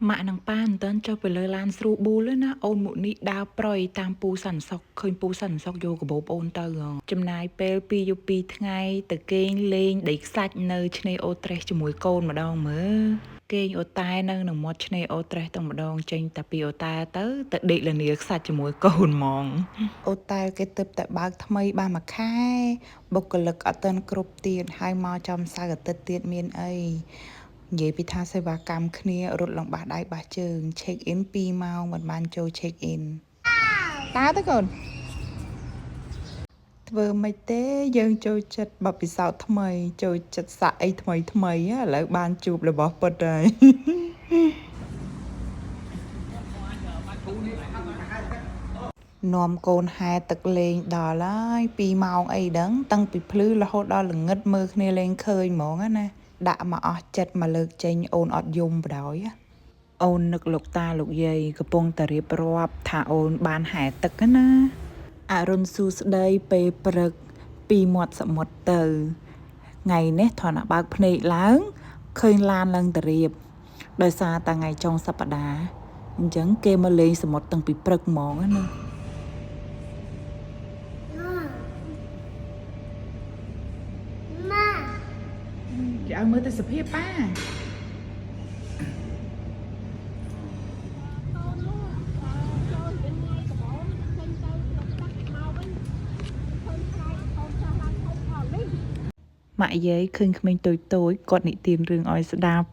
ម៉ាក់នឹងប៉ាមិនទាន់ចុះទៅលើឡានស្រួលប៊ូលទេណាអូនមុនីដើរប្រយតាមពូសន្តិសុខឃើញពូសន្តិសុខយកកាបូបអូនទៅចំណាយពេល2យប់2ថ្ងៃទៅគេងលេងដីខ្សាច់នៅឆ្នេរអូត្រេសជាមួយកូនម្ដងមើលគេងអូតែនៅនឹងមាត់ឆ្នេរអូត្រេសតែម្ដងចេញតែពីអូតែទៅដេកលនាខ្សាច់ជាមួយកូនហ្មងអូតែគេទៅតែបើកថ្មីបានមួយខែបុគ្គលិកអត់ទាន់គ្រប់ទៀតហើយមកចំសៅរ៍អាទិត្យទៀតមានអីនិយាយពីថាសេវាកម្មគ្នារត់លំបាស់ដៃបាស់ជើង check in 2 ម៉ោងមិនបានចូល check in តើទៅកូនធ្វើមិនទេយើងចូលចិត្តបបពិសោធន៍ថ្មីចូលចិត្តសាក់អីថ្មីថ្មីឥឡូវបានជួបរបស់ពិតហើយនាំកូនហែទឹកលេងដល់ហើយ2 ម៉ោងអីដឹងតាំងពីភ្លឺរហូតដល់ល្ងឹតមើលគ្នាលេងឃើញហ្មងណាដាក់មកអស់ចិត្តមកលើកចេញអូនអត់យំបដ ாய் អូននឹកលោកតាលោកយាយកំពុងតែរៀបរាប់ថាអូនបានហែទឹកណាអរុនសួស្ដីពេលព្រឹកពីមាត់សមុទ្រទៅថ្ងៃនេះថនបើកភ្នែកឡើងឃើញឡានឡើងទៅរៀបដោយសារតែថ្ងៃចុងសប្តាហ៍អញ្ចឹងគេមកលេងសមុទ្រតាំងពីព្រឹកហ្មងណាគេឲ្យមើលទៅសភាពប៉ាម៉ាក់យាយឃើញក្មេងតូចតូចគាត់និទានរឿងឲ្យស្ដាប់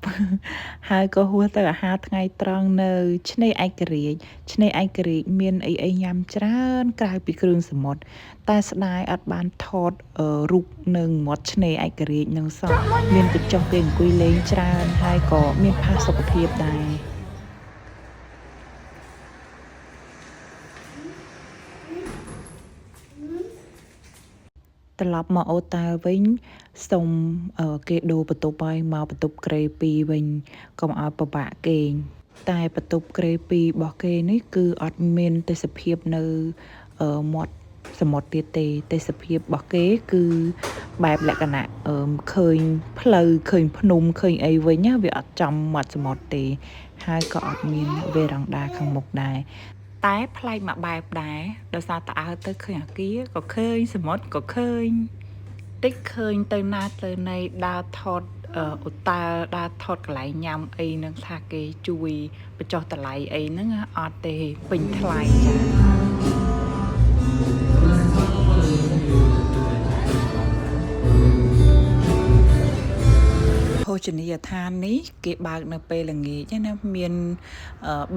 ហើយក៏ហួសទៅអាហារថ្ងៃត្រង់នៅឆ្នេរឯករាជ្យឆ្នេរឯករាជ្យមានអីញ៉ាំច្រើនក្រៅពីគ្រឿងសមុទ្រតែស្ដាយអត់បានថតរូបនឹងមាត់ឆ្នេរឯករាជ្យនឹងសោះមានកញ្ចុះគេអង្គុយលេងច្រើនហើយក៏មានផាសុកភាពដែរត្រឡប់មកអូតែវិញសុំគេដូរបន្ទប់ឲ្យមកបន្ទប់ក្រេ2វិញកុំឲ្យពិបាកគេងតែបន្ទប់ក្រេ2របស់គេនេះគឺអត់មានទេសភាពនៅមាត់សមុទ្រទៀតទេទេសភាពរបស់គេគឺបែបលក្ខណៈឃើញផ្លូវឃើញភ្នំឃើញអីវិញណាវាអត់ចំមាត់សមុទ្រទេហើយក៏អត់មានវេរ៉ង់ដាខាងមុខដែរតែប្លែកមួយបែបដែរដោយសារតើអើទៅឃើញអាគារក៏ឃើញសមុទ្រក៏ឃើញតិចឃើញទៅណាទៅណីដើរថតអូតាដើរថតកន្លែងញ៉ាំអីនឹងថាគេជួយបញ្ចុះតម្លៃអីហ្នឹងអត់ទេពេញថ្លៃចាភោជនីយដ្ឋាននេះគេបើកនៅពេលល្ងាចណាមាន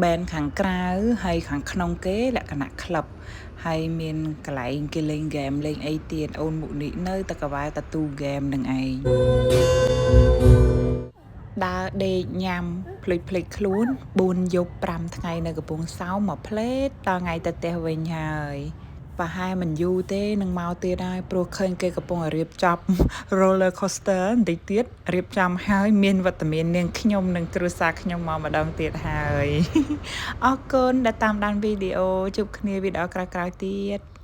បែនខាងក្រៅហើយខាងក្នុងគេលក្ខណៈក្លឹបហើយមានកន្លែងគេលេងហ្គេមលេងអីទៀតអូនមុនីនៅតែកវ៉ាតាទូហ្គេមនឹងឯងដើរដេកញ៉ាំភ្លេចខ្លួន4យប់5ថ្ងៃនៅកំពង់សោមមកផ្លេតដល់ថ្ងៃទៅផ្ទះវិញហើយប្រហែលមិនយូរទេនឹងមកទៀតហើយព្រោះឃើញគេកំពុងរៀបចំ roller coaster បន្តិចទៀតរៀបចំហើយមានវត្តមាននាងខ្ញុំនិងគ្រួសារខ្ញុំមកម្ដងទៀតហើយអរគុណដែលតាមដានវីដេអូជួបគ្នាវីដេអូក្រោយៗទៀត